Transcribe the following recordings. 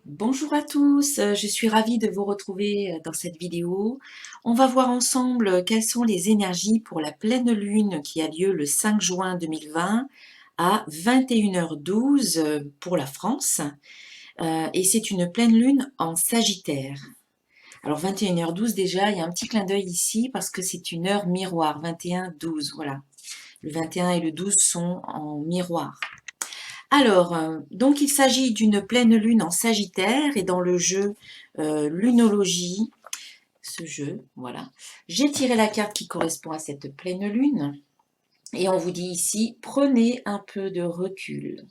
Bonjour à tous, je suis ravie de vous retrouver dans cette vidéo. On va voir ensemble quelles sont les énergies pour la pleine lune qui a lieu le 5 juin 2020 à 21h12 pour la France. Et c'est une pleine lune en Sagittaire. Alors 21h12 déjà, il y a un petit clin d'œil ici parce que c'est une heure miroir, 21-12, voilà. Le 21 et le 12 sont en miroir. Alors, donc il s'agit d'une pleine lune en Sagittaire et dans le jeu Lunologie, ce jeu, voilà, j'ai tiré la carte qui correspond à cette pleine lune et on vous dit ici, prenez un peu de recul.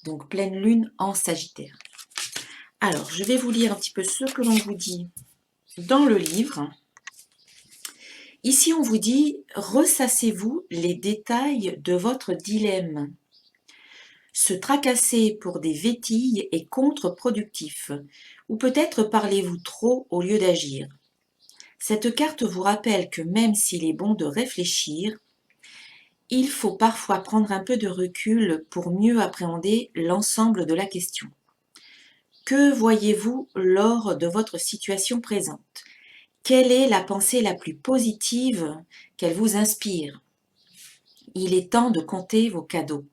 Donc pleine lune en Sagittaire. Alors, je vais vous lire un petit peu ce que l'on vous dit dans le livre. Ici, on vous dit, ressassez-vous les détails de votre dilemme. Se tracasser pour des vétilles est contre-productif, ou peut-être parlez-vous trop au lieu d'agir. Cette carte vous rappelle que même s'il est bon de réfléchir, il faut parfois prendre un peu de recul pour mieux appréhender l'ensemble de la question. Que voyez-vous lors de votre situation présente? Quelle est la pensée la plus positive qu'elle vous inspire? Il est temps de compter vos cadeaux,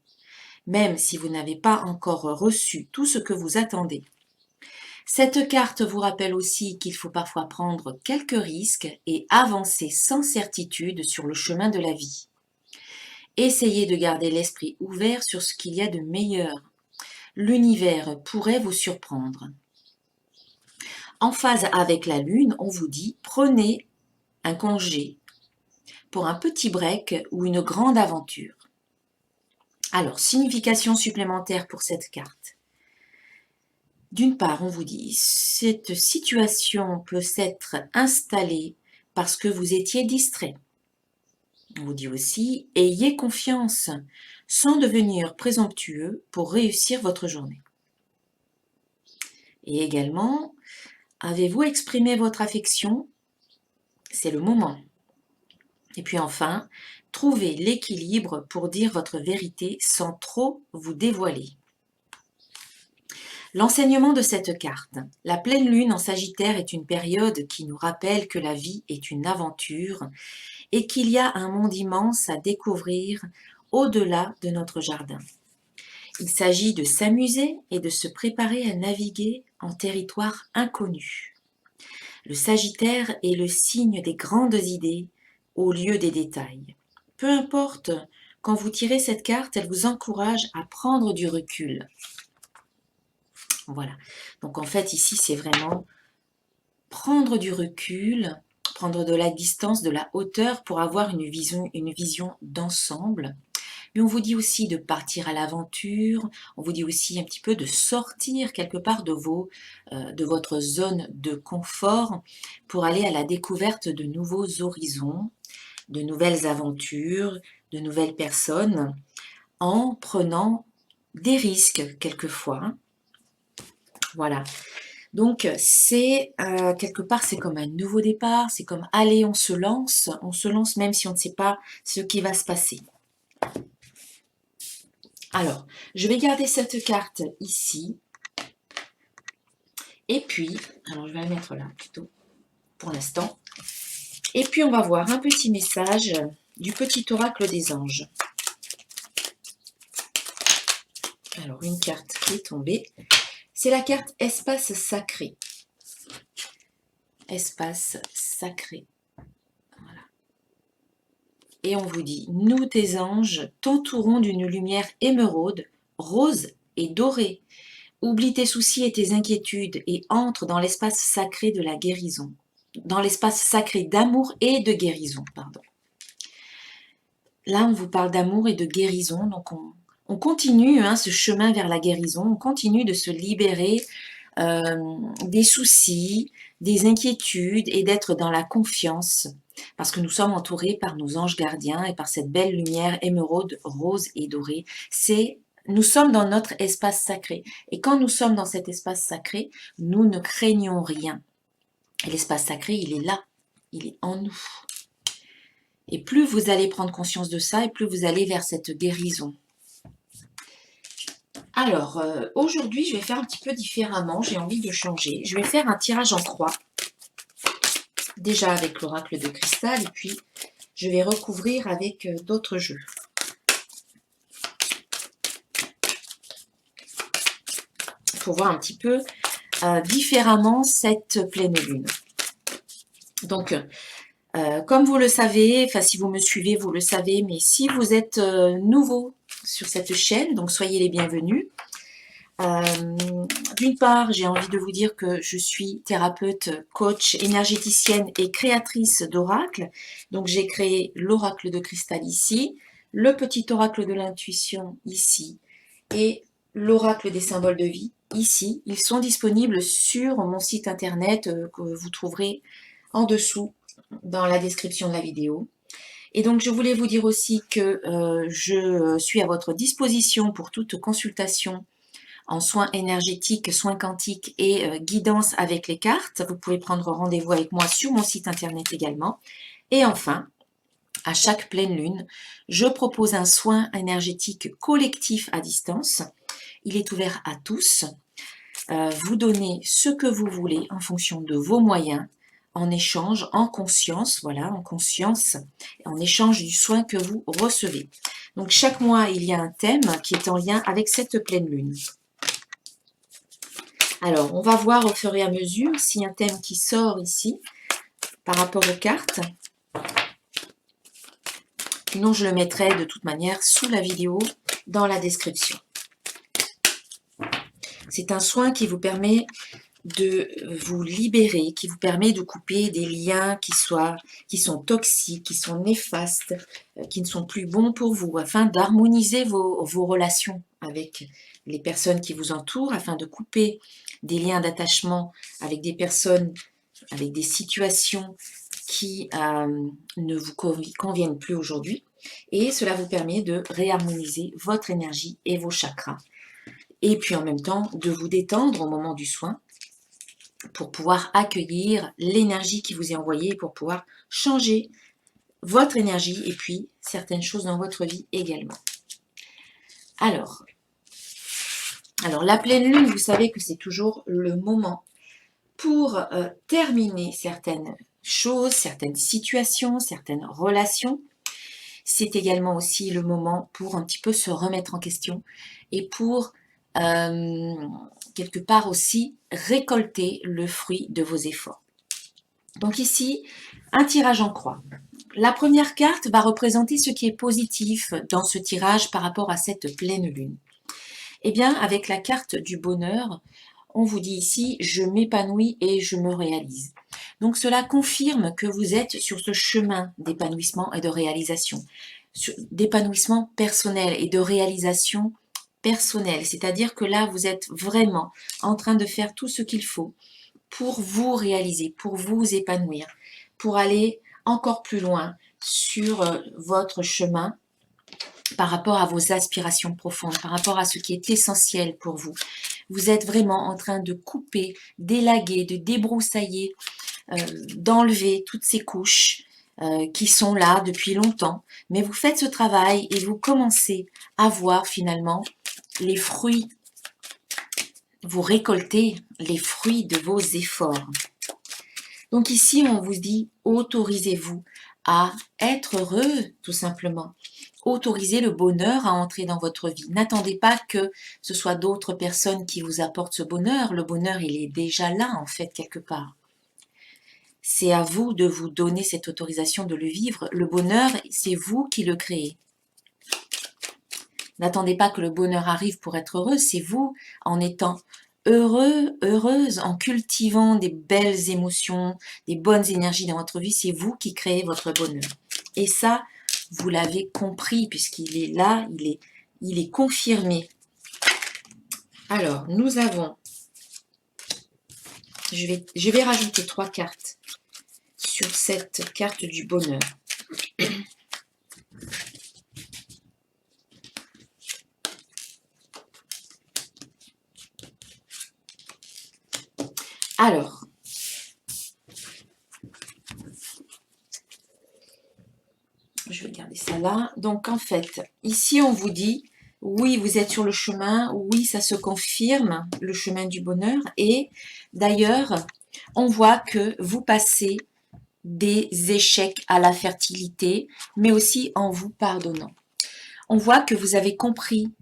même si vous n'avez pas encore reçu tout ce que vous attendez. Cette carte vous rappelle aussi qu'il faut parfois prendre quelques risques et avancer sans certitude sur le chemin de la vie. Essayez de garder l'esprit ouvert sur ce qu'il y a de meilleur. L'univers pourrait vous surprendre. En phase avec la Lune, on vous dit prenez un congé pour un petit break ou une grande aventure. Alors, signification supplémentaire pour cette carte. D'une part, on vous dit, cette situation peut s'être installée parce que vous étiez distrait. On vous dit aussi, ayez confiance sans devenir présomptueux pour réussir votre journée. Et également, avez-vous exprimé votre affection? C'est le moment. Et puis enfin, trouvez l'équilibre pour dire votre vérité sans trop vous dévoiler. L'enseignement de cette carte. La pleine lune en Sagittaire est une période qui nous rappelle que la vie est une aventure et qu'il y a un monde immense à découvrir au-delà de notre jardin. Il s'agit de s'amuser et de se préparer à naviguer en territoire inconnu. Le Sagittaire est le signe des grandes idées au lieu des détails. Peu importe, quand vous tirez cette carte, elle vous encourage à prendre du recul. Voilà. Donc en fait, ici, c'est vraiment prendre du recul, prendre de la distance, de la hauteur pour avoir une vision d'ensemble. Mais on vous dit aussi de partir à l'aventure, on vous dit aussi un petit peu de sortir quelque part de votre zone de confort pour aller à la découverte de nouveaux horizons, de nouvelles aventures, de nouvelles personnes, en prenant des risques quelquefois. Voilà. Donc c'est quelque part c'est comme un nouveau départ, c'est comme allez on se lance même si on ne sait pas ce qui va se passer. Alors, je vais garder cette carte ici. Et puis, alors je vais la mettre là plutôt pour l'instant. Et puis on va voir un petit message du petit oracle des anges. Alors une carte qui est tombée, c'est la carte espace sacré. Espace sacré. Voilà. Et on vous dit, nous tes anges t'entourons d'une lumière émeraude, rose et dorée. Oublie tes soucis et tes inquiétudes et entre dans l'espace sacré de la guérison. Dans l'espace sacré d'amour et de guérison, pardon. Là, on vous parle d'amour et de guérison, donc on continue ce chemin vers la guérison, on continue de se libérer des soucis, des inquiétudes et d'être dans la confiance parce que nous sommes entourés par nos anges gardiens et par cette belle lumière émeraude, rose et dorée. Nous sommes dans notre espace sacré et quand nous sommes dans cet espace sacré, nous ne craignons rien. Et l'espace sacré, il est là, il est en nous. Et plus vous allez prendre conscience de ça et plus vous allez vers cette guérison. Alors, aujourd'hui, je vais faire un petit peu différemment. J'ai envie de changer. Je vais faire un tirage en croix. Déjà avec l'oracle de cristal. Et puis, je vais recouvrir avec d'autres jeux. Pour voir un petit peu différemment cette pleine lune. Donc, comme vous le savez, enfin si vous me suivez, vous le savez, mais si vous êtes nouveau sur cette chaîne, donc soyez les bienvenus. D'une part, j'ai envie de vous dire que je suis thérapeute, coach, énergéticienne et créatrice d'oracles. Donc j'ai créé l'oracle de cristal ici, le petit oracle de l'intuition ici et l'oracle des symboles de vie ici. Ils sont disponibles sur mon site internet que vous trouverez en dessous dans la description de la vidéo. Et donc, je voulais vous dire aussi que je suis à votre disposition pour toute consultation en soins énergétiques, soins quantiques et guidance avec les cartes. Vous pouvez prendre rendez-vous avec moi sur mon site internet également. Et enfin, à chaque pleine lune, je propose un soin énergétique collectif à distance. Il est ouvert à tous. Vous donnez ce que vous voulez en fonction de vos moyens, en échange, en conscience, voilà, en conscience, en échange du soin que vous recevez. Donc chaque mois, il y a un thème qui est en lien avec cette pleine lune. Alors, on va voir au fur et à mesure s'il y a un thème qui sort ici par rapport aux cartes. Sinon, je le mettrai de toute manière sous la vidéo dans la description. C'est un soin qui vous permet de vous libérer, qui vous permet de couper des liens qui sont toxiques, qui sont néfastes, qui ne sont plus bons pour vous, afin d'harmoniser vos relations avec les personnes qui vous entourent, afin de couper des liens d'attachement avec des personnes, avec des situations qui ne vous conviennent plus aujourd'hui. Et cela vous permet de réharmoniser votre énergie et vos chakras. Et puis en même temps, de vous détendre au moment du soin pour pouvoir accueillir l'énergie qui vous est envoyée, pour pouvoir changer votre énergie et puis certaines choses dans votre vie également. Alors la pleine lune, vous savez que c'est toujours le moment pour terminer certaines choses, certaines situations, certaines relations. C'est également aussi le moment pour un petit peu se remettre en question et pour quelque part aussi récolter le fruit de vos efforts. Donc ici, un tirage en croix. La première carte va représenter ce qui est positif dans ce tirage par rapport à cette pleine lune. Eh bien, avec la carte du bonheur, on vous dit ici, je m'épanouis et je me réalise. Donc cela confirme que vous êtes sur ce chemin d'épanouissement et de réalisation, d'épanouissement personnel et de réalisation personnelle. C'est-à-dire que là, vous êtes vraiment en train de faire tout ce qu'il faut pour vous réaliser, pour vous épanouir, pour aller encore plus loin sur votre chemin par rapport à vos aspirations profondes, par rapport à ce qui est essentiel pour vous. Vous êtes vraiment en train de couper, d'élaguer, de débroussailler, d'enlever toutes ces couches qui sont là depuis longtemps. Mais vous faites ce travail et vous commencez à voir finalement les fruits. Vous récoltez les fruits de vos efforts. Donc ici, on vous dit, autorisez-vous à être heureux, tout simplement. Autorisez le bonheur à entrer dans votre vie. N'attendez pas que ce soit d'autres personnes qui vous apportent ce bonheur. Le bonheur, il est déjà là, en fait, quelque part. C'est à vous de vous donner cette autorisation de le vivre. Le bonheur, c'est vous qui le créez. N'attendez pas que le bonheur arrive pour être heureux. C'est vous, en étant heureux, heureuse, en cultivant des belles émotions, des bonnes énergies dans votre vie. C'est vous qui créez votre bonheur. Et ça, vous l'avez compris, puisqu'il est là, il est confirmé. Alors, nous avons, je vais rajouter 3 cartes sur cette carte du bonheur. Alors, je vais garder ça là. Donc, en fait, ici, on vous dit, Oui, vous êtes sur le chemin. Oui, ça se confirme, le chemin du bonheur. Et d'ailleurs, on voit que vous passez des échecs à la fertilité, mais aussi en vous pardonnant. On voit que vous avez compris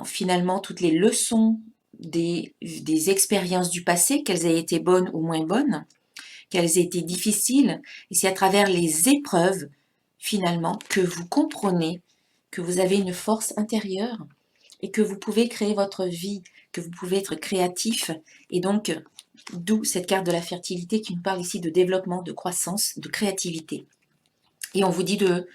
finalement toutes les leçons des expériences du passé, qu'elles aient été bonnes ou moins bonnes, qu'elles aient été difficiles. Et c'est à travers les épreuves, finalement, que vous comprenez que vous avez une force intérieure et que vous pouvez créer votre vie, que vous pouvez être créatif. Et donc, d'où cette carte de la fertilité qui nous parle ici de développement, de croissance, de créativité. Et on vous dit de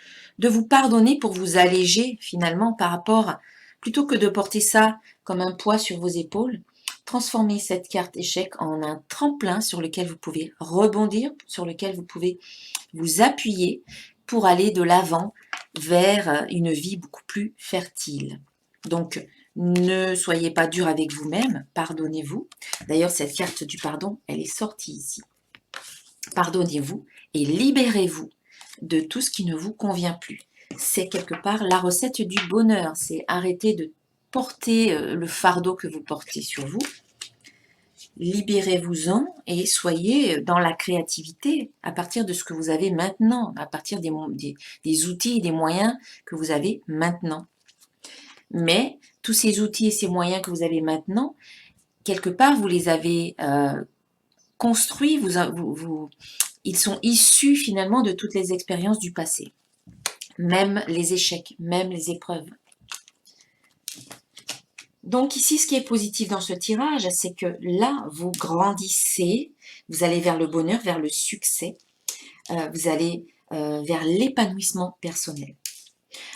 vous pardonner pour vous alléger finalement par rapport, plutôt que de porter ça comme un poids sur vos épaules, transformez cette carte échec en un tremplin sur lequel vous pouvez rebondir, sur lequel vous pouvez vous appuyer pour aller de l'avant vers une vie beaucoup plus fertile. Donc, ne soyez pas dur avec vous-même, pardonnez-vous. D'ailleurs, cette carte du pardon, elle est sortie ici. Pardonnez-vous et libérez-vous de tout ce qui ne vous convient plus. C'est quelque part la recette du bonheur, c'est arrêter de porter le fardeau que vous portez sur vous. Libérez-vous-en et soyez dans la créativité à partir de ce que vous avez maintenant, à partir des outils et des moyens que vous avez maintenant. Mais tous ces outils et ces moyens que vous avez maintenant, quelque part, vous les avez construits, ils sont issus finalement de toutes les expériences du passé. Même les échecs, même les épreuves. Donc ici, ce qui est positif dans ce tirage, c'est que là, vous grandissez, vous allez vers le bonheur, vers le succès, vous allez vers l'épanouissement personnel.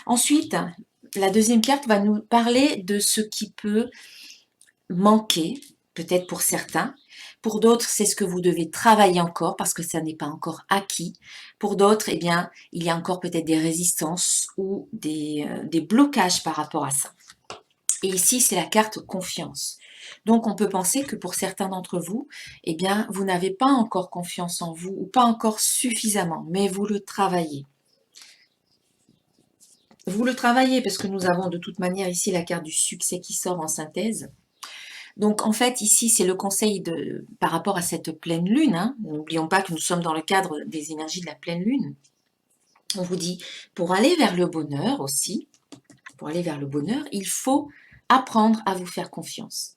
Ensuite, la deuxième carte va nous parler de ce qui peut manquer, peut-être pour certains. Pour d'autres, c'est ce que vous devez travailler encore parce que ça n'est pas encore acquis. Pour d'autres, eh bien, il y a encore peut-être des résistances ou des blocages par rapport à ça. Et ici, c'est la carte confiance. Donc, on peut penser que pour certains d'entre vous, eh bien, vous n'avez pas encore confiance en vous ou pas encore suffisamment, mais vous le travaillez. Vous le travaillez parce que nous avons de toute manière ici la carte du succès qui sort en synthèse. Donc, en fait, ici, c'est le conseil par rapport à cette pleine lune. Hein. N'oublions pas que nous sommes dans le cadre des énergies de la pleine lune. On vous dit, pour aller vers le bonheur aussi, pour aller vers le bonheur, il faut apprendre à vous faire confiance.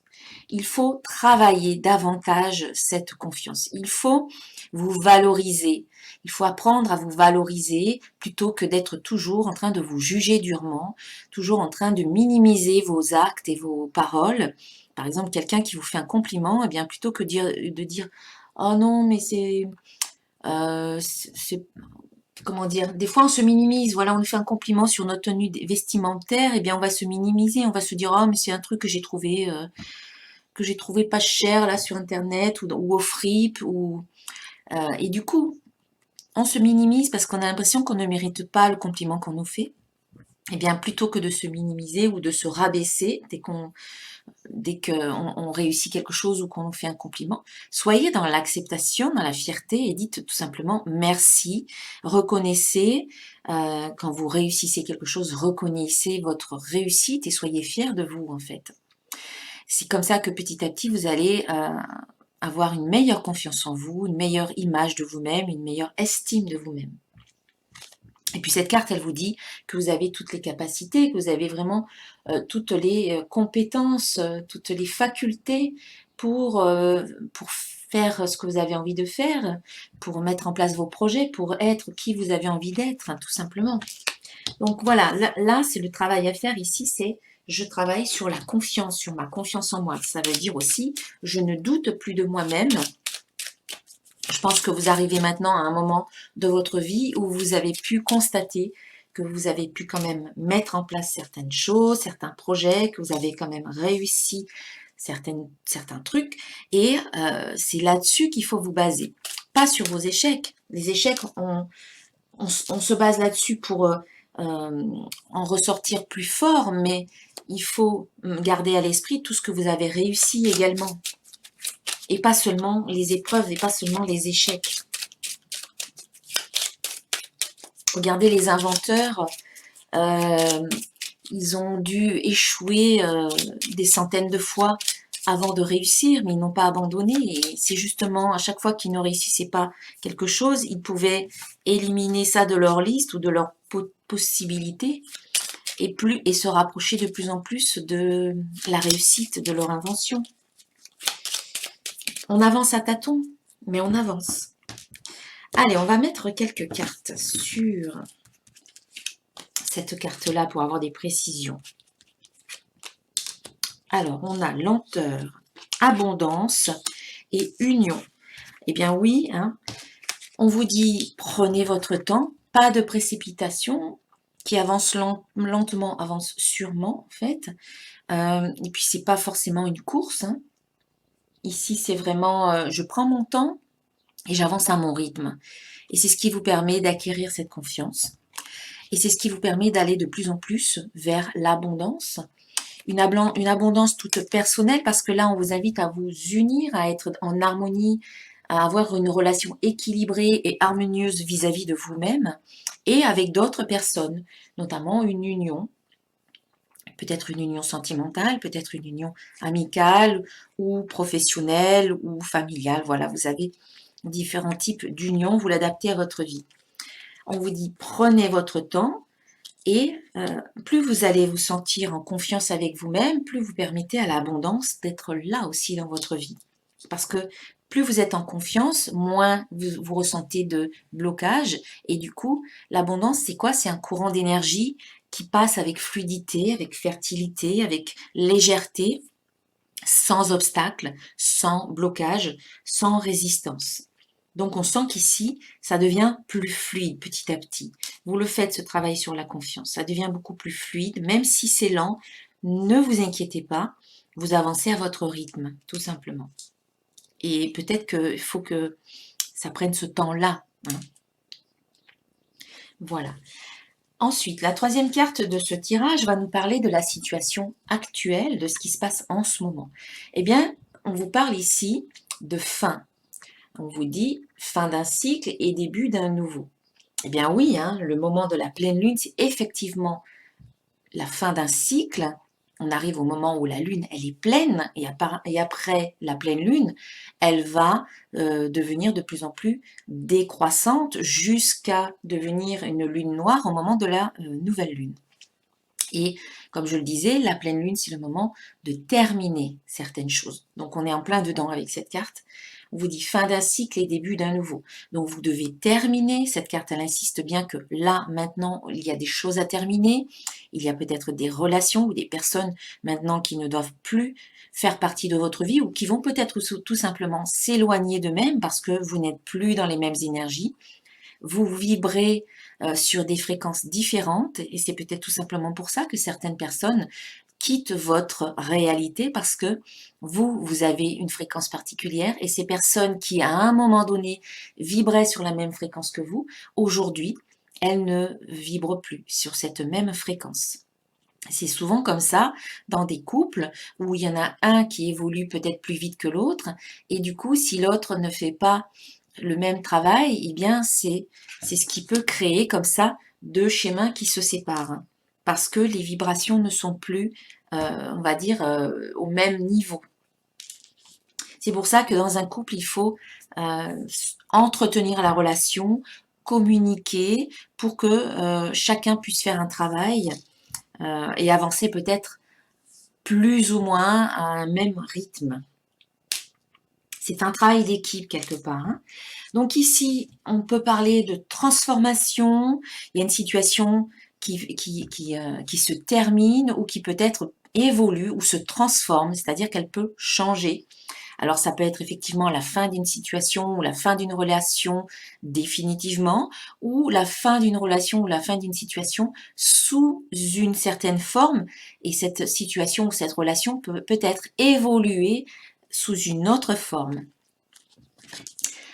Il faut travailler davantage cette confiance. Il faut vous valoriser. Il faut apprendre à vous valoriser plutôt que d'être toujours en train de vous juger durement, toujours en train de minimiser vos actes et vos paroles. Par exemple, quelqu'un qui vous fait un compliment, eh bien plutôt que de dire oh non, mais c'est comment dire, des fois on se minimise, voilà, on nous fait un compliment sur notre tenue vestimentaire, et bien on va se minimiser, on va se dire oh mais c'est un truc que j'ai trouvé pas cher là sur internet ou au fripe et du coup on se minimise parce qu'on a l'impression qu'on ne mérite pas le compliment qu'on nous fait. Et bien plutôt que de se minimiser ou de se rabaisser dès qu'on réussit quelque chose ou qu'on nous fait un compliment, soyez dans l'acceptation, dans la fierté et dites tout simplement merci, reconnaissez, quand vous réussissez quelque chose, reconnaissez votre réussite et soyez fiers de vous en fait. C'est comme ça que petit à petit vous allez avoir une meilleure confiance en vous, une meilleure image de vous-même, une meilleure estime de vous-même. Et puis cette carte, elle vous dit que vous avez toutes les capacités, que vous avez vraiment toutes les compétences, toutes les facultés pour faire ce que vous avez envie de faire, pour mettre en place vos projets, pour être qui vous avez envie d'être, hein, tout simplement. Donc voilà, là c'est le travail à faire ici, c'est je travaille sur la confiance, sur ma confiance en moi. Ça veut dire aussi, je ne doute plus de moi-même. Je pense que vous arrivez maintenant à un moment de votre vie où vous avez pu constater que vous avez pu quand même mettre en place certaines choses, certains projets, que vous avez quand même réussi certains trucs. Et c'est là-dessus qu'il faut vous baser. Pas sur vos échecs. Les échecs, on se base là-dessus pour en ressortir plus fort, mais il faut garder à l'esprit tout ce que vous avez réussi également. Et pas seulement les épreuves et pas seulement les échecs. Regardez les inventeurs, ils ont dû échouer des centaines de fois avant de réussir, mais ils n'ont pas abandonné. Et c'est justement à chaque fois qu'ils ne réussissaient pas quelque chose, ils pouvaient éliminer ça de leur liste ou de leurs possibilités et se rapprocher de plus en plus de la réussite de leur invention. On avance à tâtons, mais on avance. Allez, on va mettre quelques cartes sur cette carte-là pour avoir des précisions. Alors, on a lenteur, abondance et union. Eh bien oui, hein, on vous dit prenez votre temps, pas de précipitation, qui avance lentement, avance sûrement en fait. Et puis c'est pas forcément une course. Hein. Ici c'est vraiment, je prends mon temps et j'avance à mon rythme. Et c'est ce qui vous permet d'acquérir cette confiance. Et c'est ce qui vous permet d'aller de plus en plus vers l'abondance. Une abondance toute personnelle parce que là, on vous invite à vous unir, à être en harmonie, à avoir une relation équilibrée et harmonieuse vis-à-vis de vous-même et avec d'autres personnes, notamment une union, peut-être une union sentimentale, peut-être une union amicale ou professionnelle ou familiale. Voilà, vous avez différents types d'unions, vous l'adaptez à votre vie. On vous dit prenez votre temps et plus vous allez vous sentir en confiance avec vous-même, plus vous permettez à l'abondance d'être là aussi dans votre vie. Parce que plus vous êtes en confiance, moins vous ressentez de blocage. Et du coup, l'abondance, c'est quoi? C'est un courant d'énergie qui passe avec fluidité, avec fertilité, avec légèreté, sans obstacle, sans blocage, sans résistance. Donc on sent qu'ici, ça devient plus fluide petit à petit. Vous le faites, ce travail sur la confiance. Ça devient beaucoup plus fluide, même si c'est lent. Ne vous inquiétez pas, vous avancez à votre rythme, tout simplement. Et peut-être qu'il faut que ça prenne ce temps-là. Hein. Voilà. Ensuite, la troisième carte de ce tirage va nous parler de la situation actuelle, de ce qui se passe en ce moment. Eh bien, on vous parle ici de fin. On vous dit fin d'un cycle et début d'un nouveau. Eh bien oui, hein, le moment de la pleine lune, c'est effectivement la fin d'un cycle. On arrive au moment où la lune, elle est pleine et après la pleine lune, elle va devenir de plus en plus décroissante jusqu'à devenir une lune noire au moment de la nouvelle lune. Et comme je le disais, la pleine lune, c'est le moment de terminer certaines choses. Donc on est en plein dedans avec cette carte. On vous dit fin d'un cycle et début d'un nouveau. Donc vous devez terminer. Cette carte, elle insiste bien que là, maintenant, il y a des choses à terminer. Il y a peut-être des relations ou des personnes maintenant qui ne doivent plus faire partie de votre vie ou qui vont peut-être tout simplement s'éloigner d'eux-mêmes parce que vous n'êtes plus dans les mêmes énergies. Vous vibrez sur des fréquences différentes et c'est peut-être tout simplement pour ça que certaines personnes quittent votre réalité parce que vous avez une fréquence particulière et ces personnes qui à un moment donné vibraient sur la même fréquence que vous, aujourd'hui, elles ne vibrent plus sur cette même fréquence. C'est souvent comme ça dans des couples où il y en a un qui évolue peut-être plus vite que l'autre et du coup, si l'autre ne fait pas le même travail, eh bien c'est ce qui peut créer comme ça deux schémas qui se séparent parce que les vibrations ne sont plus, on va dire, au même niveau. C'est pour ça que dans un couple, il faut entretenir la relation, communiquer pour que chacun puisse faire un travail et avancer peut-être plus ou moins à un même rythme. C'est un travail d'équipe quelque part. Hein. Donc ici, on peut parler de transformation. Il y a une situation qui se termine ou qui peut-être évolue ou se transforme, c'est-à-dire qu'elle peut changer. Alors ça peut être effectivement la fin d'une situation ou la fin d'une relation définitivement, ou la fin d'une relation ou la fin d'une situation sous une certaine forme, et cette situation ou cette relation peut peut-être évoluer sous une autre forme.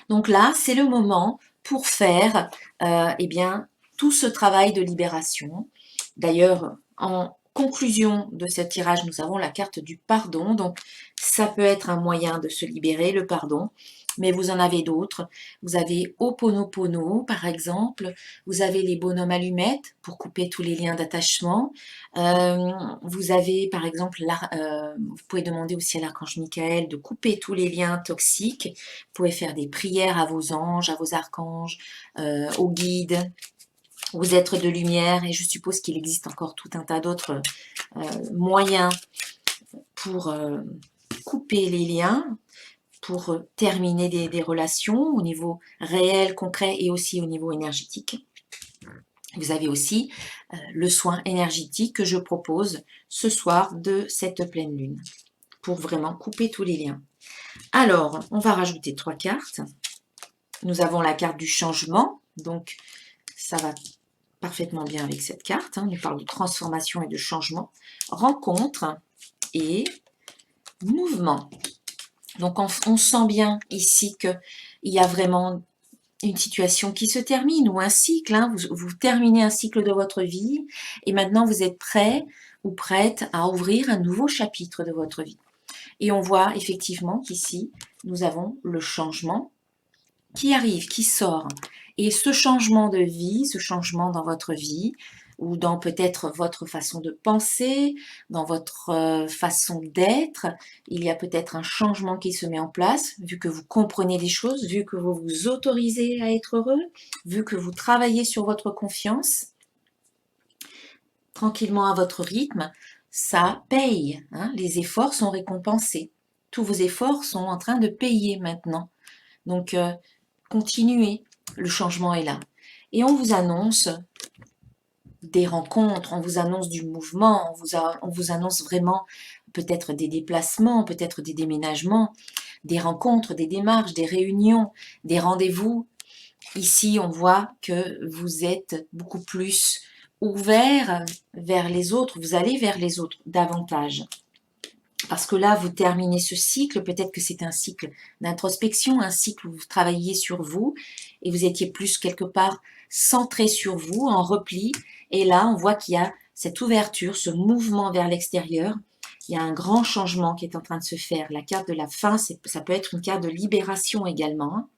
Donc là, c'est le moment pour faire eh bien, tout ce travail de libération. D'ailleurs, en conclusion de ce tirage, nous avons la carte du pardon. Donc, ça peut être un moyen de se libérer, le pardon. mais vous en avez d'autres. Vous avez Ho'oponopono, par exemple. Vous avez les bonhommes allumettes pour couper tous les liens d'attachement. Vous avez, par exemple, vous pouvez demander aussi à l'archange Michael de couper tous les liens toxiques. Vous pouvez faire des prières à vos anges, à vos archanges, aux guides, aux êtres de lumière. Et je suppose qu'il existe encore tout un tas d'autres moyens pour couper les liens, pour terminer des relations au niveau réel, concret et aussi au niveau énergétique. Vous avez aussi le soin énergétique que je propose ce soir de cette pleine lune pour vraiment couper tous les liens. Alors, on va rajouter 3 cartes. Nous avons la carte du changement, donc ça va parfaitement bien avec cette carte. On parle de transformation et de changement. Rencontre et mouvement. Donc on sent bien ici qu'il y a vraiment une situation qui se termine ou un cycle. Vous terminez un cycle de votre vie et maintenant vous êtes prêt ou prête à ouvrir un nouveau chapitre de votre vie. Et on voit effectivement qu'ici, nous avons le changement qui arrive, qui sort. Et ce changement de vie, ce changement dans votre vie, ou dans peut-être votre façon de penser, dans votre façon d'être, il y a peut-être un changement qui se met en place, vu que vous comprenez les choses, vu que vous vous autorisez à être heureux, vu que vous travaillez sur votre confiance, tranquillement à votre rythme, ça paye. Les efforts sont récompensés. Tous vos efforts sont en train de payer maintenant. Donc, continuez, le changement est là. Et on vous annonce des rencontres, on vous annonce du mouvement, on vous annonce vraiment peut-être des déplacements, peut-être des déménagements, des rencontres, des démarches, des réunions, des rendez-vous. Ici, on voit que vous êtes beaucoup plus ouvert vers les autres, vous allez vers les autres davantage. Parce que là, vous terminez ce cycle, peut-être que c'est un cycle d'introspection, un cycle où vous travaillez sur vous et vous étiez plus quelque part centré sur vous, en repli. Et là, on voit qu'il y a cette ouverture, ce mouvement vers l'extérieur. Il y a un grand changement qui est en train de se faire. La carte de la fin, ça peut être une carte de libération également.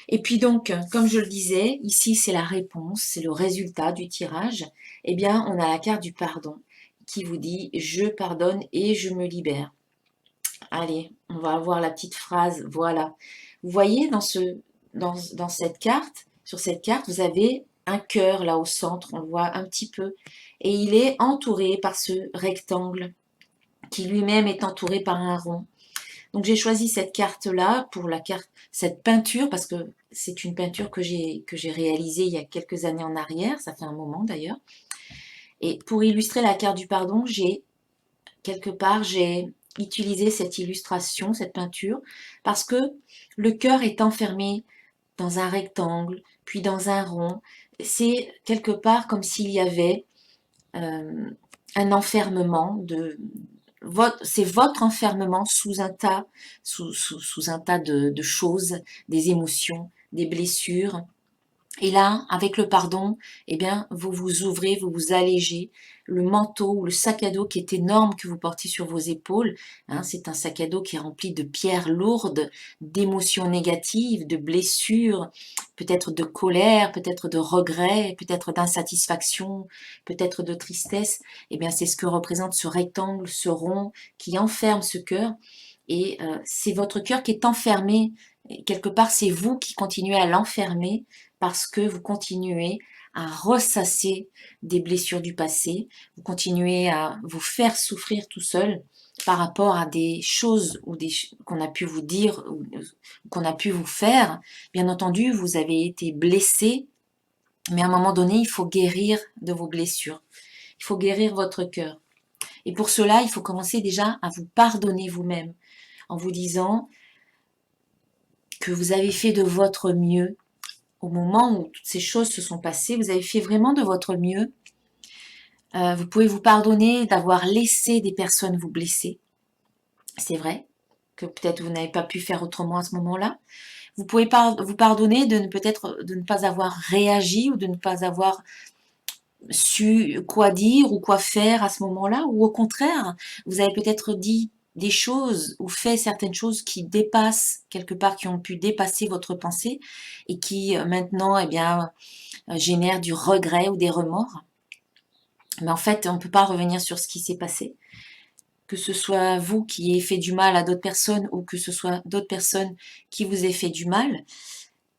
Et puis donc, comme je le disais, ici c'est la réponse, c'est le résultat du tirage. Eh bien, on a la carte du pardon qui vous dit « Je pardonne et je me libère ». Allez, on va avoir la petite phrase, voilà. Vous voyez dans cette carte, sur cette carte, vous avez un cœur là au centre, on le voit un petit peu. Et il est entouré par ce rectangle qui lui-même est entouré par un rond. Donc j'ai choisi cette carte-là pour cette peinture, parce que c'est une peinture que j'ai réalisée il y a quelques années en arrière, ça fait un moment d'ailleurs. Et pour illustrer la carte du pardon, j'ai utilisé cette illustration, cette peinture, parce que le cœur est enfermé dans un rectangle, puis dans un rond. C'est quelque part comme s'il y avait un enfermement c'est votre enfermement sous un tas, sous un tas de choses, des émotions, des blessures. Et là, avec le pardon, eh bien, vous vous ouvrez, vous vous allégez. Le manteau ou le sac à dos qui est énorme que vous portez sur vos épaules, c'est un sac à dos qui est rempli de pierres lourdes, d'émotions négatives, de blessures, peut-être de colère, peut-être de regret, peut-être d'insatisfaction, peut-être de tristesse. Eh bien, c'est ce que représente ce rectangle, ce rond qui enferme ce cœur. Et c'est votre cœur qui est enfermé. Et quelque part, c'est vous qui continuez à l'enfermer parce que vous continuez à ressasser des blessures du passé, vous continuez à vous faire souffrir tout seul par rapport à des choses qu'on a pu vous dire ou qu'on a pu vous faire. Bien entendu, vous avez été blessé, mais à un moment donné, il faut guérir de vos blessures. Il faut guérir votre cœur. Et pour cela, il faut commencer déjà à vous pardonner vous-même en vous disant que vous avez fait de votre mieux au moment où toutes ces choses se sont passées, vous avez fait vraiment de votre mieux. Vous pouvez vous pardonner d'avoir laissé des personnes vous blesser. C'est vrai que peut-être vous n'avez pas pu faire autrement à ce moment-là. Vous pouvez vous pardonner peut-être de ne pas avoir réagi ou de ne pas avoir su quoi dire ou quoi faire à ce moment-là. Ou au contraire, vous avez peut-être dit des choses ou fait certaines choses qui dépassent quelque part, qui ont pu dépasser votre pensée et qui maintenant, eh bien, génèrent du regret ou des remords. Mais en fait, on ne peut pas revenir sur ce qui s'est passé. Que ce soit vous qui ayez fait du mal à d'autres personnes ou que ce soit d'autres personnes qui vous aient fait du mal,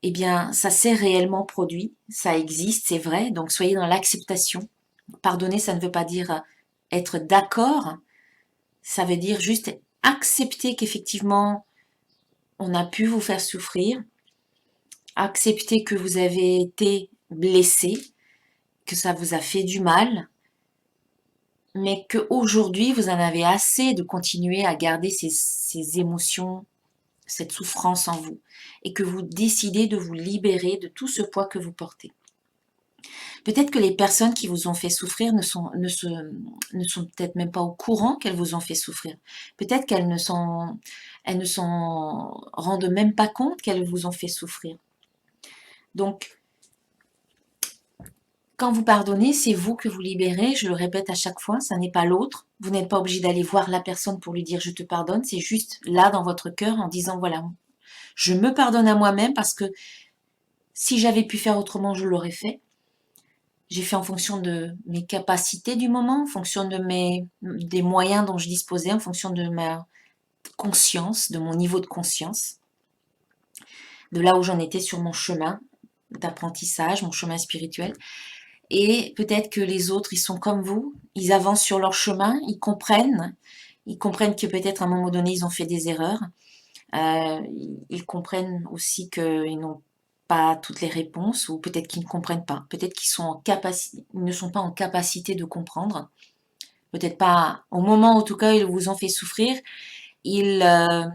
eh bien, ça s'est réellement produit, ça existe, c'est vrai, donc soyez dans l'acceptation. Pardonner, ça ne veut pas dire être d'accord, ça veut dire juste accepter qu'effectivement, on a pu vous faire souffrir, accepter que vous avez été blessé, que ça vous a fait du mal, mais qu'aujourd'hui, vous en avez assez de continuer à garder ces émotions, cette souffrance en vous, et que vous décidez de vous libérer de tout ce poids que vous portez. Peut-être que les personnes qui vous ont fait souffrir ne sont peut-être même pas au courant qu'elles vous ont fait souffrir. Peut-être qu'elles elles ne s'en rendent même pas compte qu'elles vous ont fait souffrir. Donc, quand vous pardonnez, c'est vous que vous libérez, je le répète à chaque fois, ça n'est pas l'autre. Vous n'êtes pas obligé d'aller voir la personne pour lui dire je te pardonne, c'est juste là dans votre cœur en disant voilà, je me pardonne à moi-même parce que si j'avais pu faire autrement, je l'aurais fait. J'ai fait en fonction de mes capacités du moment, en fonction des moyens dont je disposais, en fonction de ma conscience, de mon niveau de conscience, de là où j'en étais sur mon chemin d'apprentissage, mon chemin spirituel. Et peut-être que les autres, ils sont comme vous, ils avancent sur leur chemin, ils comprennent que peut-être à un moment donné, ils ont fait des erreurs. Ils comprennent aussi qu'ils n'ont pas toutes les réponses, ou peut-être qu'ils ne comprennent pas. Peut-être qu'ils ils ne sont pas en capacité de comprendre. Peut-être pas au moment, en tout cas, ils vous ont fait souffrir. Ils, euh,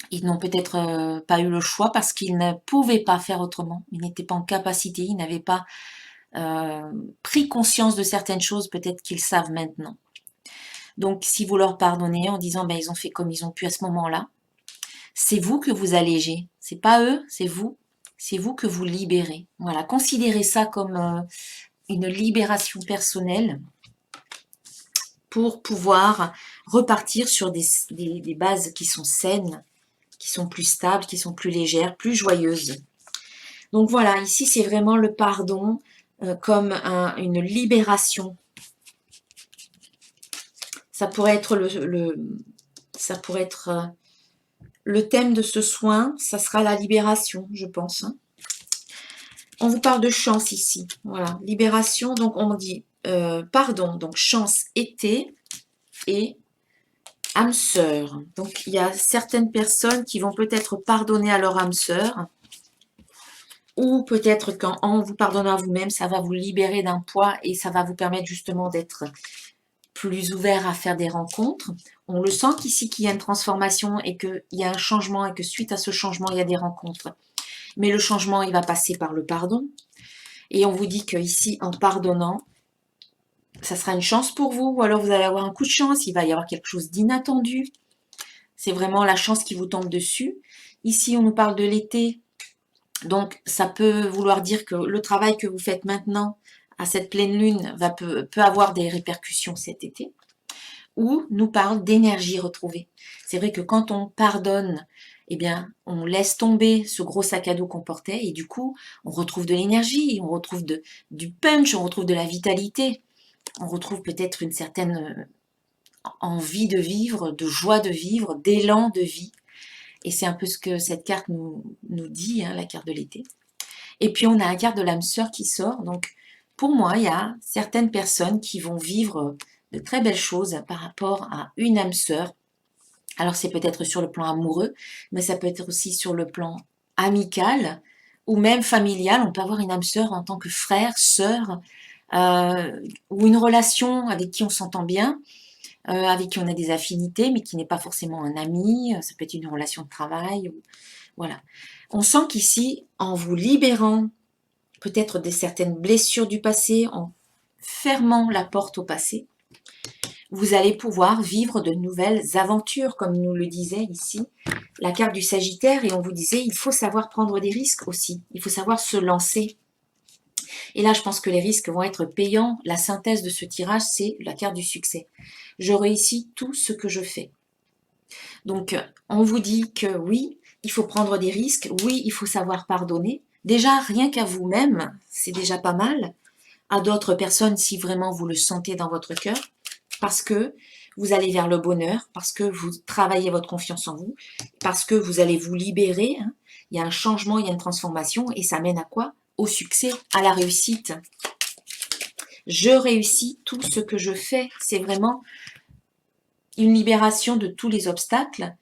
ils n'ont peut-être pas eu le choix parce qu'ils ne pouvaient pas faire autrement. Ils n'étaient pas en capacité, ils n'avaient pas pris conscience de certaines choses, peut-être qu'ils savent maintenant. Donc, si vous leur pardonnez en disant, ben, ils ont fait comme ils ont pu à ce moment-là, c'est vous que vous allégez. C'est pas eux, c'est vous. C'est vous que vous libérez. Voilà, considérez ça comme une libération personnelle pour pouvoir repartir sur des bases qui sont saines, qui sont plus stables, qui sont plus légères, plus joyeuses. Donc voilà, ici c'est vraiment le pardon comme une libération. Ça pourrait être ça pourrait être le thème de ce soin, ça sera la libération, je pense. On vous parle de chance ici. Voilà, libération, donc on dit pardon, donc chance été et âme sœur. Donc il y a certaines personnes qui vont peut-être pardonner à leur âme sœur, ou peut-être qu'en vous pardonnant à vous-même, ça va vous libérer d'un poids et ça va vous permettre justement d'être plus ouvert à faire des rencontres. On le sent qu'ici qu'il y a une transformation et qu'il y a un changement et que suite à ce changement, il y a des rencontres. Mais le changement, il va passer par le pardon. Et on vous dit qu'ici, en pardonnant, ça sera une chance pour vous, ou alors vous allez avoir un coup de chance, il va y avoir quelque chose d'inattendu. C'est vraiment la chance qui vous tombe dessus. Ici, on nous parle de l'été, donc ça peut vouloir dire que le travail que vous faites maintenant, à cette pleine lune, peut avoir des répercussions cet été. Ou nous parle d'énergie retrouvée. C'est vrai que quand on pardonne, eh bien, on laisse tomber ce gros sac à dos qu'on portait et du coup, on retrouve de l'énergie, on retrouve du punch, on retrouve de la vitalité, on retrouve peut-être une certaine envie de vivre, de joie de vivre, d'élan de vie. Et c'est un peu ce que cette carte nous dit, hein, la carte de l'été. Et puis, on a la carte de l'âme sœur qui sort. Donc, pour moi, il y a certaines personnes qui vont vivre de très belles choses par rapport à une âme sœur. Alors, c'est peut-être sur le plan amoureux, mais ça peut être aussi sur le plan amical ou même familial. On peut avoir une âme sœur en tant que frère, sœur, ou une relation avec qui on s'entend bien, avec qui on a des affinités, mais qui n'est pas forcément un ami. Ça peut être une relation de travail. Voilà. On sent qu'ici, en vous libérant peut-être de certaines blessures du passé, en fermant la porte au passé, vous allez pouvoir vivre de nouvelles aventures, comme nous le disait ici la carte du Sagittaire, et on vous disait, il faut savoir prendre des risques aussi, il faut savoir se lancer. Et là, je pense que les risques vont être payants. La synthèse de ce tirage, c'est la carte du succès. Je réussis tout ce que je fais. Donc, on vous dit que oui, il faut prendre des risques, oui, il faut savoir pardonner. Déjà, rien qu'à vous-même, c'est déjà pas mal. À d'autres personnes, si vraiment vous le sentez dans votre cœur, parce que vous allez vers le bonheur, parce que vous travaillez votre confiance en vous, parce que vous allez vous libérer. Hein. Il y a un changement, il y a une transformation, et ça mène à quoi? Au succès, à la réussite. Je réussis tout ce que je fais. C'est vraiment une libération de tous les obstacles.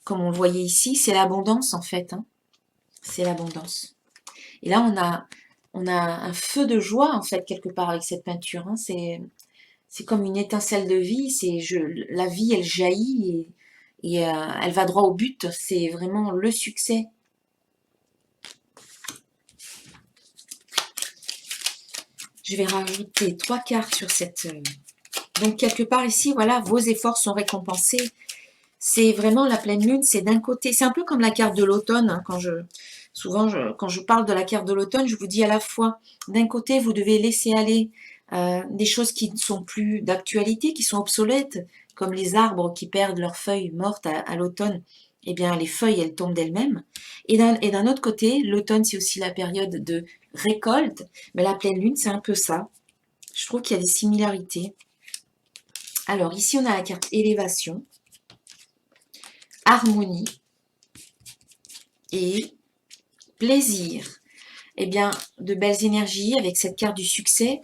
Comme on le voyait ici, c'est l'abondance en fait. Hein. C'est l'abondance. Et là, on a un feu de joie en fait quelque part avec cette peinture. Hein. C'est comme une étincelle de vie. La vie, elle jaillit et elle va droit au but. C'est vraiment le succès. Je vais rajouter 3 cartes sur cette. Donc quelque part ici, voilà, vos efforts sont récompensés. C'est vraiment la pleine lune, c'est d'un côté, c'est un peu comme la carte de l'automne. Hein, quand je parle de la carte de l'automne, je vous dis à la fois, d'un côté, vous devez laisser aller des choses qui ne sont plus d'actualité, qui sont obsolètes, comme les arbres qui perdent leurs feuilles mortes à l'automne. Eh bien, les feuilles, elles tombent d'elles-mêmes. Et d'un autre côté, l'automne, c'est aussi la période de récolte. Mais la pleine lune, c'est un peu ça. Je trouve qu'il y a des similarités. Alors, ici, on a la carte élévation, harmonie et plaisir. Eh bien, de belles énergies avec cette carte du succès.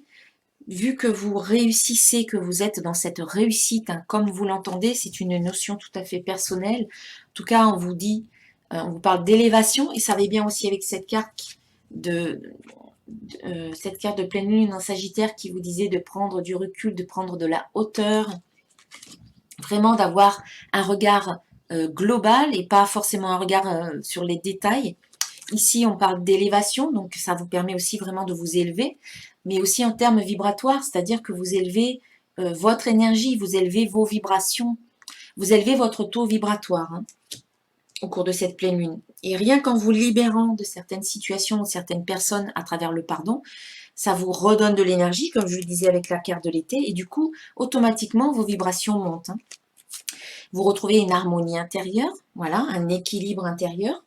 Vu que vous réussissez, que vous êtes dans cette réussite, hein, comme vous l'entendez, c'est une notion tout à fait personnelle. En tout cas, on vous dit, on vous parle d'élévation, et ça va bien aussi avec cette carte de pleine lune en Sagittaire qui vous disait de prendre du recul, de prendre de la hauteur, vraiment d'avoir un regard global et pas forcément un regard sur les détails. Ici, on parle d'élévation, donc ça vous permet aussi vraiment de vous élever, mais aussi en termes vibratoires, c'est-à-dire que vous élevez votre énergie, vous élevez vos vibrations, vous élevez votre taux vibratoire hein, au cours de cette pleine lune. Et rien qu'en vous libérant de certaines situations, de certaines personnes à travers le pardon, ça vous redonne de l'énergie, comme je le disais avec la carte de l'été, et du coup, automatiquement, vos vibrations montent. Hein. Vous retrouvez une harmonie intérieure, voilà, un équilibre intérieur.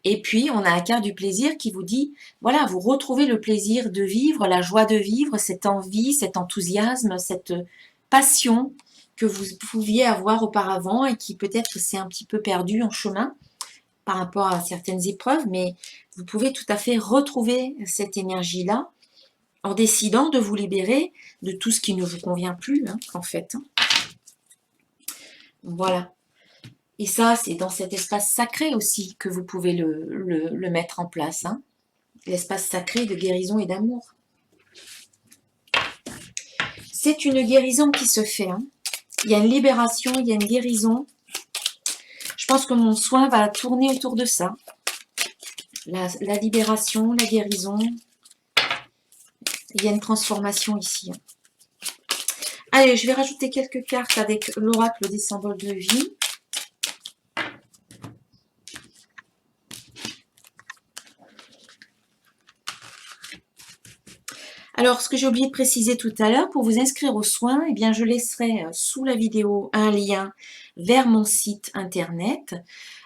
Et puis, on a la carte du plaisir qui vous dit, voilà, vous retrouvez le plaisir de vivre, la joie de vivre, cette envie, cet enthousiasme, cette passion que vous pouviez avoir auparavant et qui peut-être s'est un petit peu perdue en chemin par rapport à certaines épreuves, mais vous pouvez tout à fait retrouver cette énergie-là en décidant de vous libérer de tout ce qui ne vous convient plus, hein, en fait. Voilà. Et ça, c'est dans cet espace sacré aussi que vous pouvez le mettre en place, hein. L'espace sacré de guérison et d'amour. C'est une guérison qui se fait. Hein. Il y a une libération, il y a une guérison. Je pense que mon soin va tourner autour de ça. La libération, la guérison. Il y a une transformation ici. Allez, je vais rajouter quelques cartes avec l'oracle des symboles de vie. Alors, ce que j'ai oublié de préciser tout à l'heure, pour vous inscrire aux soins, eh bien, je laisserai sous la vidéo un lien vers mon site internet,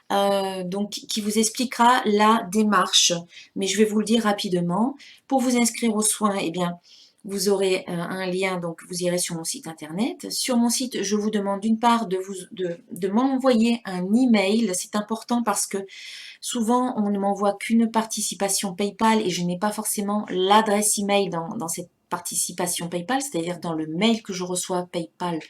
donc qui vous expliquera la démarche. Mais je vais vous le dire rapidement. Pour vous inscrire aux soins, eh bien, vous aurez un lien, donc vous irez sur mon site internet. Sur mon site, je vous demande d'une part de m'envoyer un email. C'est important parce que souvent, on ne m'envoie qu'une participation PayPal et je n'ai pas forcément l'adresse email dans cette participation PayPal, c'est-à-dire dans le mail que je reçois PayPal.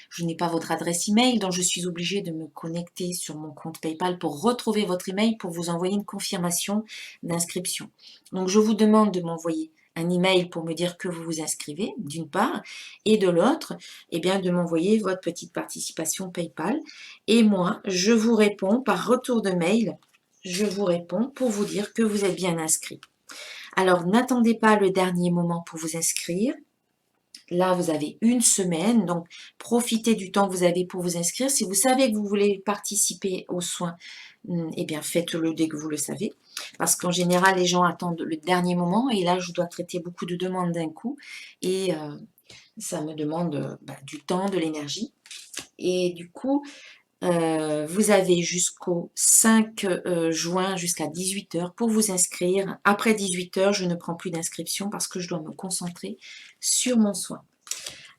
Je n'ai pas votre adresse email, donc je suis obligée de me connecter sur mon compte PayPal pour retrouver votre email pour vous envoyer une confirmation d'inscription. Donc, je vous demande de m'envoyer un email pour me dire que vous vous inscrivez, d'une part, et de l'autre, eh bien, de m'envoyer votre petite participation PayPal. Et moi, je vous réponds par retour de mail. Je vous réponds pour vous dire que vous êtes bien inscrit. Alors, n'attendez pas le dernier moment pour vous inscrire. Là, vous avez une semaine, donc profitez du temps que vous avez pour vous inscrire. Si vous savez que vous voulez participer aux soins, eh bien, faites-le dès que vous le savez. Parce qu'en général, les gens attendent le dernier moment et là, je dois traiter beaucoup de demandes d'un coup et ça me demande du temps, de l'énergie. Et du coup, Vous avez jusqu'au 5 juin, jusqu'à 18 h pour vous inscrire. Après 18 h, je ne prends plus d'inscription parce que je dois me concentrer sur mon soin.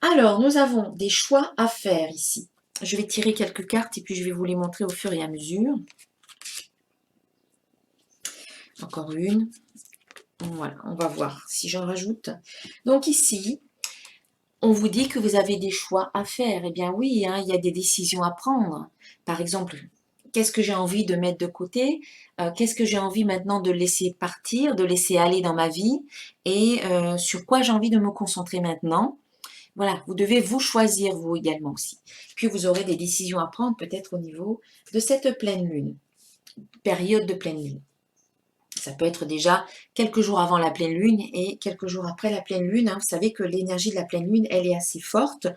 Alors, nous avons des choix à faire ici. Je vais tirer quelques cartes et puis je vais vous les montrer au fur et à mesure. Encore une. Voilà, on va voir si j'en rajoute. Donc ici, on vous dit que vous avez des choix à faire. Eh bien oui, hein, il y a des décisions à prendre. Par exemple, qu'est-ce que j'ai envie de mettre de côté? Qu'est-ce que j'ai envie maintenant de laisser partir, de laisser aller dans ma vie? Et sur quoi j'ai envie de me concentrer maintenant? Voilà, vous devez vous choisir vous également aussi. Puis vous aurez des décisions à prendre peut-être au niveau de cette pleine lune, période de pleine lune. Ça peut être déjà quelques jours avant la pleine lune et quelques jours après la pleine lune. Hein. Vous savez que l'énergie de la pleine lune, elle est assez forte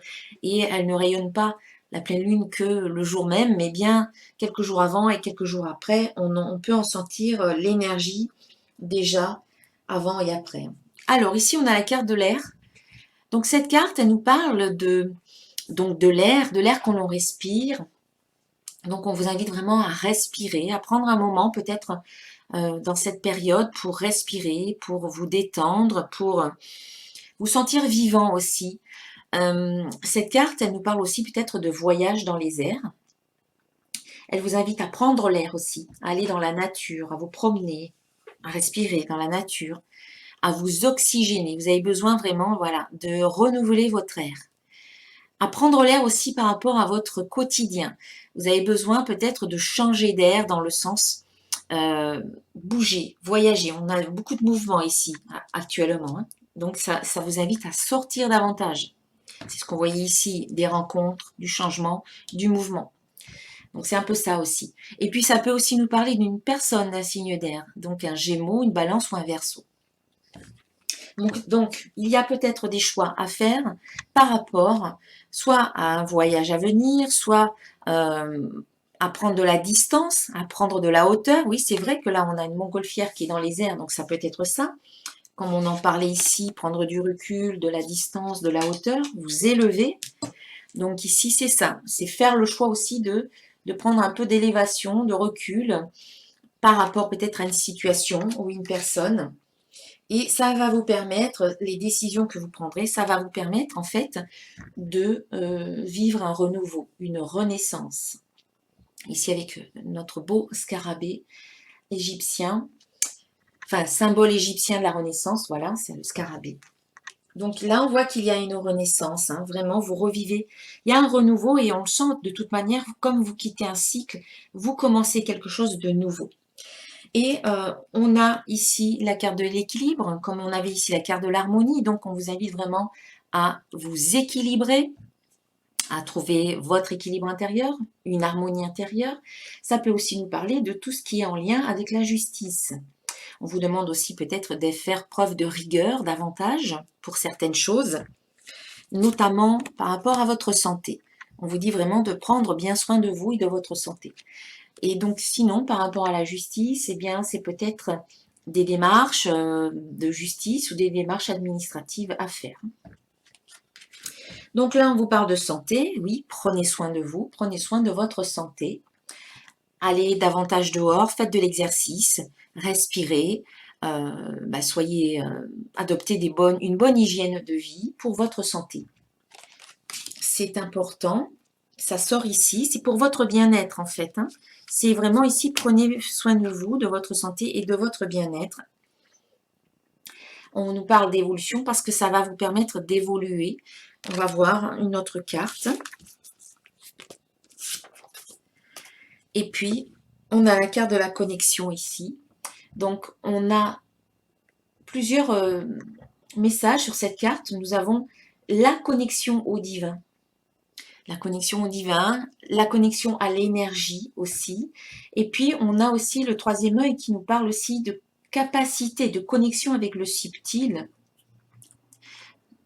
et elle ne rayonne pas la pleine lune que le jour même, mais bien quelques jours avant et quelques jours après, on peut en sentir l'énergie déjà avant et après. Alors ici, on a la carte de l'air. Donc cette carte, elle nous parle donc de l'air qu'on l'on respire. Donc on vous invite vraiment à respirer, à prendre un moment peut-être dans cette période pour respirer, pour vous détendre, pour vous sentir vivant aussi. Cette carte, elle nous parle aussi peut-être de voyage dans les airs. Elle vous invite à prendre l'air aussi, à aller dans la nature, à vous promener, à respirer dans la nature, à vous oxygéner. Vous avez besoin vraiment, voilà, de renouveler votre air. À prendre l'air aussi par rapport à votre quotidien. Vous avez besoin peut-être de changer d'air dans le sens bouger, voyager. On a beaucoup de mouvements ici actuellement. Hein. Donc ça vous invite à sortir davantage. C'est ce qu'on voyait ici, des rencontres, du changement, du mouvement. Donc c'est un peu ça aussi. Et puis ça peut aussi nous parler d'une personne d'un signe d'air. Donc un Gémeaux, une Balance ou un Verseau. Donc, il y a peut-être des choix à faire par rapport soit à un voyage à venir, soit à prendre de la distance, à prendre de la hauteur. Oui, c'est vrai que là, on a une montgolfière qui est dans les airs, donc ça peut être ça. Comme on en parlait ici, prendre du recul, de la distance, de la hauteur, vous élever. Donc ici, c'est ça. C'est faire le choix aussi de prendre un peu d'élévation, de recul par rapport peut-être à une situation ou une personne. Et ça va vous permettre, les décisions que vous prendrez, ça va vous permettre en fait de vivre un renouveau, une renaissance. Ici avec notre beau scarabée égyptien, enfin symbole égyptien de la renaissance, voilà, c'est le scarabée. Donc là, on voit qu'il y a une renaissance, hein, vraiment, vous revivez. Il y a un renouveau et on le sent de toute manière, comme vous quittez un cycle, vous commencez quelque chose de nouveau. Et on a ici la carte de l'équilibre, comme on avait ici la carte de l'harmonie. Donc, on vous invite vraiment à vous équilibrer, à trouver votre équilibre intérieur, une harmonie intérieure. Ça peut aussi nous parler de tout ce qui est en lien avec la justice. On vous demande aussi peut-être de faire preuve de rigueur davantage pour certaines choses, notamment par rapport à votre santé. On vous dit vraiment de prendre bien soin de vous et de votre santé. Et donc sinon, par rapport à la justice, eh bien, c'est peut-être des démarches de justice ou des démarches administratives à faire. Donc là, on vous parle de santé. Oui, prenez soin de vous, prenez soin de votre santé. Allez davantage dehors, faites de l'exercice, respirez, adoptez une bonne hygiène de vie pour votre santé. C'est important, ça sort ici, c'est pour votre bien-être en fait. Hein. C'est vraiment ici, prenez soin de vous, de votre santé et de votre bien-être. On nous parle d'évolution parce que ça va vous permettre d'évoluer. On va voir une autre carte. Et puis, on a la carte de la connexion ici. Donc, on a plusieurs messages sur cette carte. Nous avons la connexion au divin. La connexion au divin, la connexion à l'énergie aussi. Et puis, on a aussi le troisième œil qui nous parle aussi de capacité de connexion avec le subtil.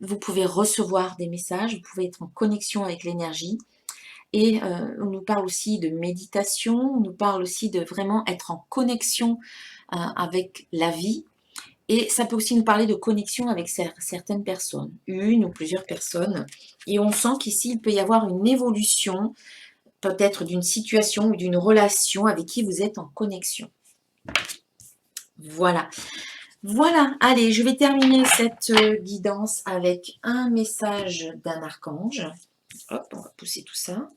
Vous pouvez recevoir des messages, vous pouvez être en connexion avec l'énergie. Et on nous parle aussi de méditation, on nous parle aussi de vraiment être en connexion avec la vie. Et ça peut aussi nous parler de connexion avec certaines personnes, une ou plusieurs personnes. Et on sent qu'ici, il peut y avoir une évolution peut-être d'une situation ou d'une relation avec qui vous êtes en connexion. Voilà. Voilà, allez, je vais terminer cette guidance avec un message d'un archange. Hop, on va pousser tout ça.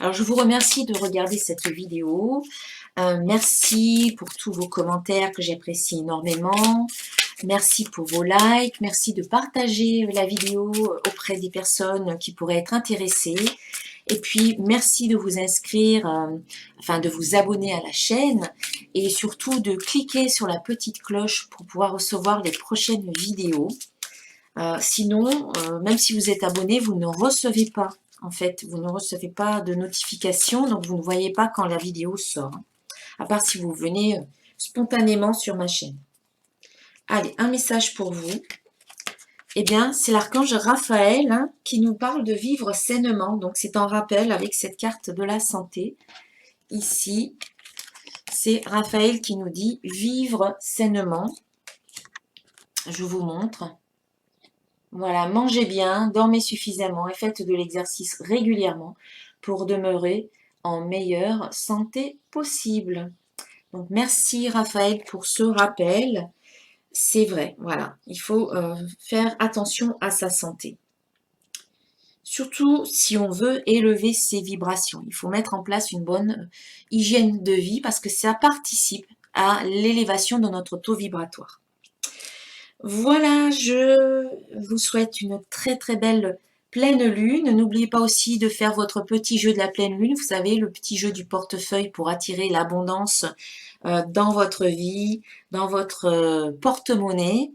Alors, je vous remercie de regarder cette vidéo. Merci pour tous vos commentaires que j'apprécie énormément. Merci pour vos likes. Merci de partager la vidéo auprès des personnes qui pourraient être intéressées. Et puis, merci de vous inscrire, enfin de vous abonner à la chaîne et surtout de cliquer sur la petite cloche pour pouvoir recevoir les prochaines vidéos. Sinon, même si vous êtes abonné, vous ne recevez pas, en fait, vous ne recevez pas de notification, donc vous ne voyez pas quand la vidéo sort, à part si vous venez spontanément sur ma chaîne. Allez, un message pour vous. Eh bien, c'est l'archange Raphaël qui nous parle de vivre sainement. Donc, c'est en rappel avec cette carte de la santé. Ici, c'est Raphaël qui nous dit vivre sainement. Je vous montre. Voilà, mangez bien, dormez suffisamment et faites de l'exercice régulièrement pour demeurer en meilleure santé possible. Donc, merci Raphaël pour ce rappel. C'est vrai, voilà, il faut faire attention à sa santé. Surtout si on veut élever ses vibrations. Il faut mettre en place une bonne hygiène de vie parce que ça participe à l'élévation de notre taux vibratoire. Voilà, je vous souhaite une très très belle pleine lune. N'oubliez pas aussi de faire votre petit jeu de la pleine lune. Vous savez, le petit jeu du portefeuille pour attirer l'abondance dans votre vie, dans votre porte-monnaie.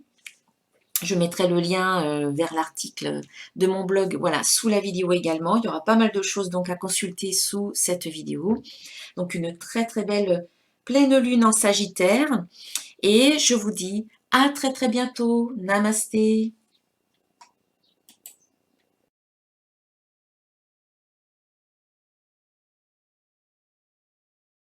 Je mettrai le lien vers l'article de mon blog, voilà, sous la vidéo également. Il y aura pas mal de choses donc à consulter sous cette vidéo. Donc une très très belle pleine lune en Sagittaire. Et je vous dis à très très bientôt. Namasté.